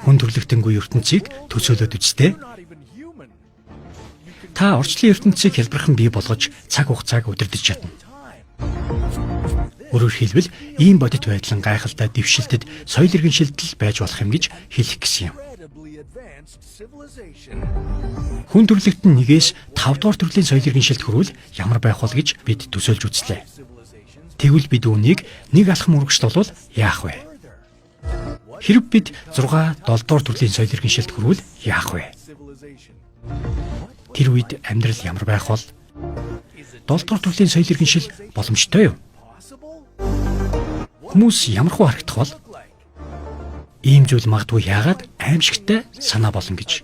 Хүн төрлөختөнгүй ертөнцийг төсөөлөд үзтээ. Та орчлон ертөнцийг хэлбэрхэн бий болгож цаг хугацааг удирдах чадна. Өөрөөр хэлбэл ийм бодит байдал гайхалтай дэвшилтэд соёл иргэншилтэл байж болох юм гэж хэлэх гэсэн юм. Хүн төрлөختөн 1-ээс 5 дугаар төрлийн соёл иргэншилт хүрвэл ямар байх вэ гэж бид төсөөлж үзлээ. Тэгвэл бид үүнийг нэг алхам үргэлжлэл болвол яах вэ? Хэрв бид 6, 7 дугаар төрлийн соёл иргэншилт хүрвэл яах вэ? Тэр үед амьдрал ямар байх вэ? 7 дугаар төрлийн соёл иргэншил боломжтой юу? Хүмүүс ямар хөө харагдах бол? Ийм зүйл магадгүй яагаад аимшигтай санаа болно гэж.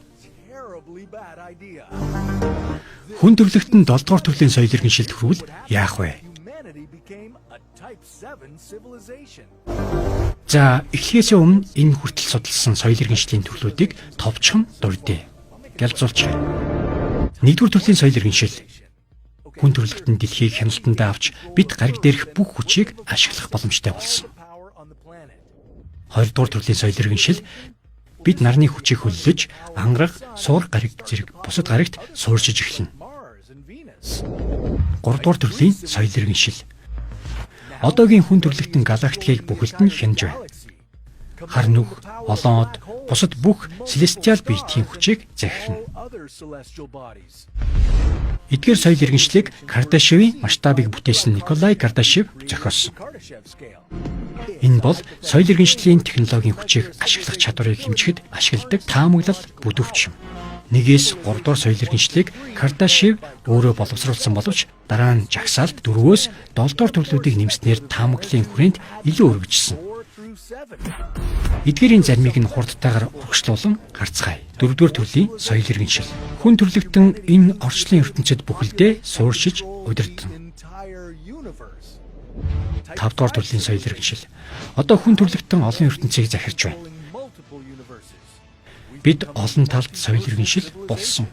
Хүн төрлөختөнд 7 дугаар төрлийн соёл иргэншилд хүрвэл яах вэ? За, эхлэхээс өмнө энэ хүртэл судалсан соёл иргэншлийн төрлүүдийг товчхон дурдъя. Гэлзуулчих. 1-р төрлийн соёл иргэншил. Хүн төрлөختөнд дэлхийг хяналтандаа авч бид гариг дээрх бүх хүчийг ашиглах боломжтой болсон. 2-р төрлийн соёл иргэншил. Бид нарны хүчийг хөллөж, ангарах, суур гариг зэрэг бусад гаригт сууршиж эхэлнэ. 3-р төрлийн соёл иргэншил. Одоогийн хүн төрлөختөн галактикийг бүхэлд нь хянаж байна. Хар нүх, олон од, бусад бүх celestial биетийн хүчийг захирна. Эдгээр соёл иргэншлийг Кардашевийн масштабыг бүтээсэн Николай Кардашев зохиосон. Энэ бол соёл иргэншлийн технологийн хүчийг ашиглах чадварыг хэмжихэд ашигладаг таамаглал бүдүүвч юм. 1-ээс 3 дугаар соёл иргэншлийг Кардашев өөрөө боловсруулсан боловч дараа нь жагсаалт 4-өөс 7 дугаар төрлүүдийг нэмснээр таамаглалын хүрээнд илүү өргөжсөн. Эдгээрийн заримыг нь хурдтайгаар урагшлуулан харцгаая. 4-р төрлийн соёл иргэншил. Хүн төрлөختөн энэ орчлон ертөнцид бүхэлдээ сууршиж удирдана. 5-р төрлийн соёл иргэншил. Одоо хүн төрлөختөн олон ертөнцийг захирч байна. Бид олон талд соёл иргэншил болсон.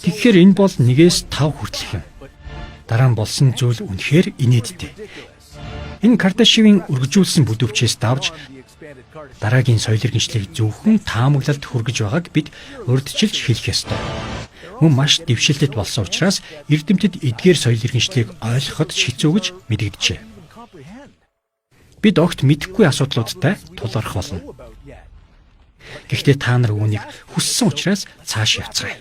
Тэгэхээр энэ бол 1-ээс 5 хүртэлх юм. Дараа нь болсон зүйл үнэхээр инээдтэй. Энэ Кардашевийн өргөжүүлсэн бүдүүвчээс давж дараагийн соёл иргэншлийг зөвхөн таамаглалд хүргэж байгааг бид урьдчилж хэлэх ёстой. Мөн маш дэвшилтэд болсон учраас эрдэмтэд эдгээр соёл иргэншлийг ойлгоход хэцүү гэж мэдэгджээ. Бид огт мэдэхгүй асуудлуудтай тулгарх болно. Гэхдээ та нар үүнийг хүссэн учраас цааш явцгаая.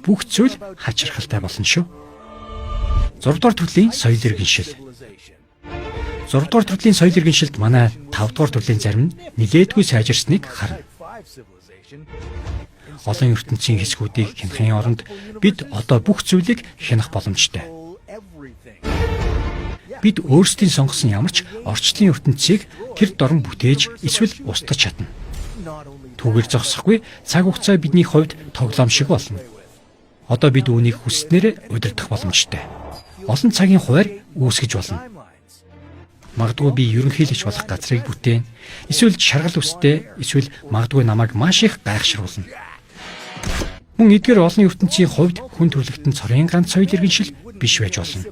Бүх зүйл хачирхалтай болно шүү. 6-р төрлийн соёл иргэншил. 6-р төрлийн соёл иргэншилд манай 5-р төрлийн зарим нь нилээдгүй сайжирсныг харна. Олон ертөнцийн хэсгүүдийг хянахын оронд бид одоо бүх зүйлийг хянах боломжтой. Бид өөрсдийн сонгосон ямар ч орчлон ертөнцийг тэр дорн бүтээж эсвэл устгаж чадна. Түгээр зогсохгүй цаг хугацаа бидний хувьд тоглоом шиг болно. Одоо бид үүнийг хүснээр удирдах боломжтой. Олон цагийн хуваар үүсгэж болно. Магадгүй би ерөнхийлөгч болох газрыг бүтээн, эсвэл шаргал үстэй, эсвэл магадгүй намайг маш их гайхшруулна. Мөн эдгээр олон ертөнцийн хувьд хүн төрлөختөн цорын ганц соёл иргэншил биш байж болно.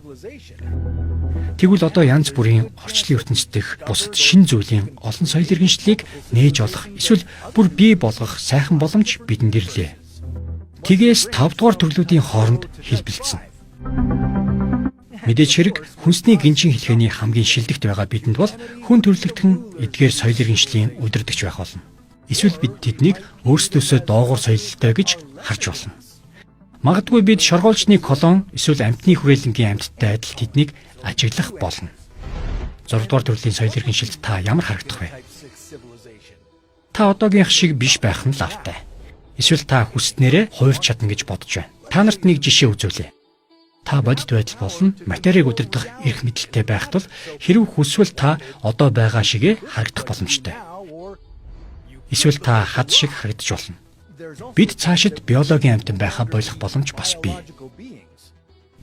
Тэгвэл одоо янз бүрийн орчлон ертөнцид дэх бусад шин зүйлийн олон соёл иргэншлийг нээж олох, эсвэл бүр бий болгох сайхан боломж бидэнд ирлээ. Тэгээс 5 дугаар төрлүүдийн хооронд хэлбэлцсэн. Мэдээж хэрэг хүнсний гинжин хэлхээний хамгийн шилдэгт байгаа бидэнд бол хүн төрлөختөн эдгээр соёл иргэншлийн удирдагч байх болно. Эсвэл бид тэднийг өөрсдөөсөө доогуур соёлтой гэж харж болно. Магадгүй бид шоргоолжны колон эсвэл амьтны хүрээлэнгийн амьтдтай адил тэднийг ажиглах болно. 6 дугаар төрлийн соёл иргэншилд та ямар харагдах вэ? Та одоогийнх шиг биш байх нь лавтай. Эсвэл та хүснээрээ хуурч чадна гэж бодож байна. Та нарт нэг жишээ үзүүлье. Та бодит байдал болон материйг удирдах эрх мэдэлтэй байх тул хэрв хүсвэл та одоо байгаа шигээ харагдах боломжтой. Эсвэл та хад шиг харагдаж болно. Бид цаашид биологийн амьтан байхаа болох боломж бас бий.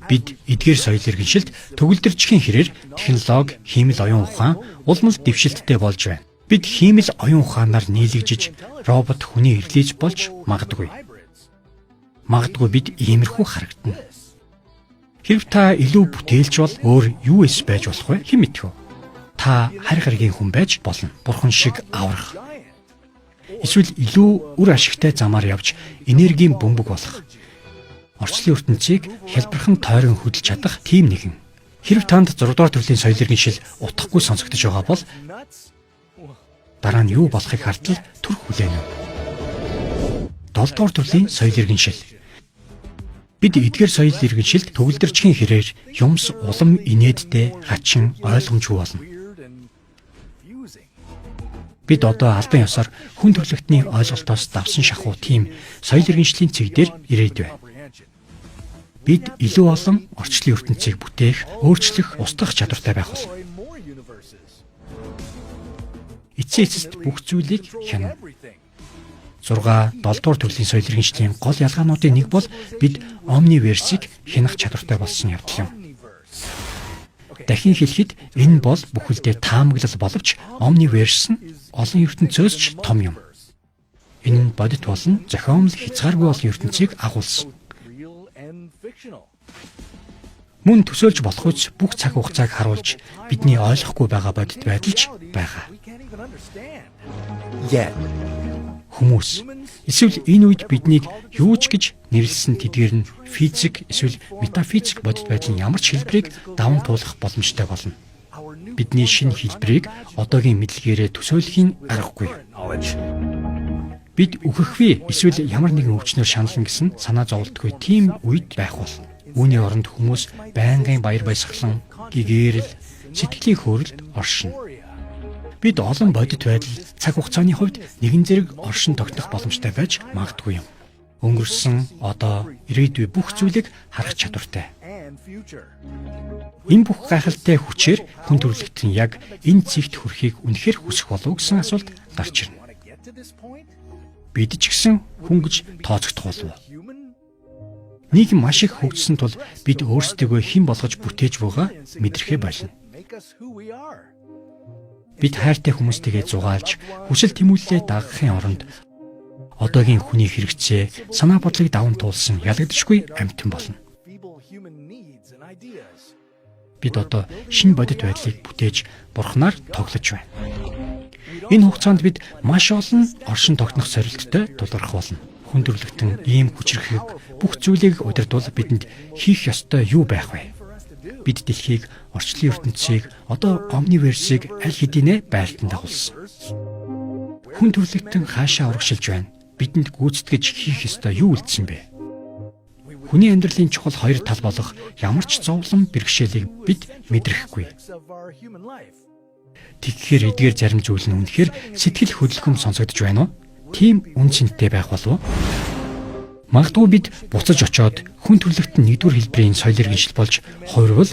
Бид эдгээр соёл иргэншилд төгөлдрчхийн хэрээр технологи, хиймэл оюун ухаан, улмал дэвшилттэй болж байна. Бид хиймэл оюун ухаанаар нийлэгжиж робот хүний эрлийж болж магадгүй. Магадгүй бид иймэрхүү харагдана. Хэрв та илүү бүтээлч бол өөр юу эс байж болох вэ? Хэн мэдэх вэ? Та харь гаригийн хүн байж болно. Бурхан шиг аврах. Эсвэл илүү үр ашигтай замаар явж энергийн бөмбөг болох. Орчлын ертөнцийг хялбархан тойрон хөдөлж чадах тийм нэгэн. Хэрв танд 6 дугаар төрлийн соёл иргэншил утгагүй сонсогдож байгаа бол дараа нь юу болохыг хартал түрх хүлээнэ. 7 дугаар төрлийн соёл иргэншил. Бид эдгээр соёл иргэншилд төгөлдрчгийн хэрээр юмс улам инээдтэй, хачин, ойлгомжгүй болно. Бид одоо албан ёсоор хүн төрөлхтний ойлголтоос давсан шахуу тийм соёл иргэншлийн цэг дээр ирээд байна. Бид илүү олон орчлын ертөнцийг бүтээх, өөрчлөх устгах чадвартай байх болно. Эцсийн эцэст бүх зүйлийг хянана. 6, 7 дугаар төрлийн соёл иргэншлийн гол ялгаануудын нэг бол бид омниверсийг хянах чадвартай болсон явдал юм. Дахин хэлэхэд энэ бол бүхэлдээ таамаглал боловч омниверс нь олон ертөнцөөс ч том юм. Энэ нь бодит болон зохиомл хязгааргүй олон ертөнцийг агуулсан. Мөн төсөөлж болох үс бүх цаг хугацааг харуулж бидний ойлгохгүй байгаа бодит байдалч байгаа. Хүмүүс эсвэл энэ үед биднийг юу ч гэж нэрлсэн тэдгээр нь физик эсвэл метафизик бодит байдлын ямар ч хэлбэрийг даван туулах боломжтой болно. Бидний шинэ хэлбэрийг одоогийн мэдлэгээрээ төсөөлөхийн аргагүй. Бид үхэхвээ эсвэл ямар нэгэн өвчнөөр шанална гэсэн санаа зовлтгүй тийм үед байх болно. Үүний оронд хүмүүс байнгын баяр баясгалан, гэгээрэл, сэтгэлийн хөөрөлд оршино. Бид олон бодит байдал цаг хугацааны хувьд нэгэн зэрэг оршин тогтнох боломжтой байж магадгүй юм. Өнгөрсөн, одоо, ирээдүй бүх зүйлийг харах чадвартай. Энэ бүх гайхалтай хүчээр хүн төрөлхтөн яг энэ цэгт хүрэхийг үнэхээр хүсэх болов уу гэсэн асуулт гарч ирнэ. Бид ч гэсэн хүн гэж тооцогдох болов уу? Нийгэм маш их хөгжсөн тул бид өөрсдөө хэн болгож бүтээж буйгаа мэдрэхээ болно. Бид хайртай хүмүүстэйгээ зугаалж, хүсэл тэмүүллээ дагахын оронд одоогийн хүний хэрэгцээ, санаа бодлыг даван туулсан ялагдшгүй амьтан болно. Бид одоо шинэ бодит байдлыг бүтээж бурхнаар тоглож байна. Энэ хугацаанд бид маш олон оршин тогтнох сорилттой тулгарх болно. Хүн төрөлхтөн ийм хүчрхэг бүх зүйлийг удирдвал бидэнд хийх ёстой юу байх вэ? Бид дэлхийг, орчлын ертөнцийг, одоо омниверсийг аль хэдийнэ байлдан дагуулсан. Хүн төрөлхтөн хаашаа урагшилж байна? Бидэнд гүйцэтгэж хийх ёстой юу үлдсэн бэ? Хүний амьдралын чухал хоёр тал болох ямар ч зовлон бэрхшээлийг бид мэдрэхгүй. Тэгэхээр эдгээр зарим зүйл нь үнэхээр сэтгэл хөдлөм сонсогдож байна уу? Тийм үн цэнтэй байх болов уу? Магадгүй бид буцаж очоод хүн төрөлхтөн нэгдүгээр хэлбэрийн соёл иргэншил болж хувирвал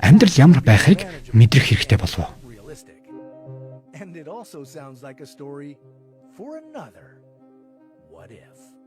амьдрал ямар байхыг мэдрэх хэрэгтэй болов уу? And it also sounds like a story for another what if.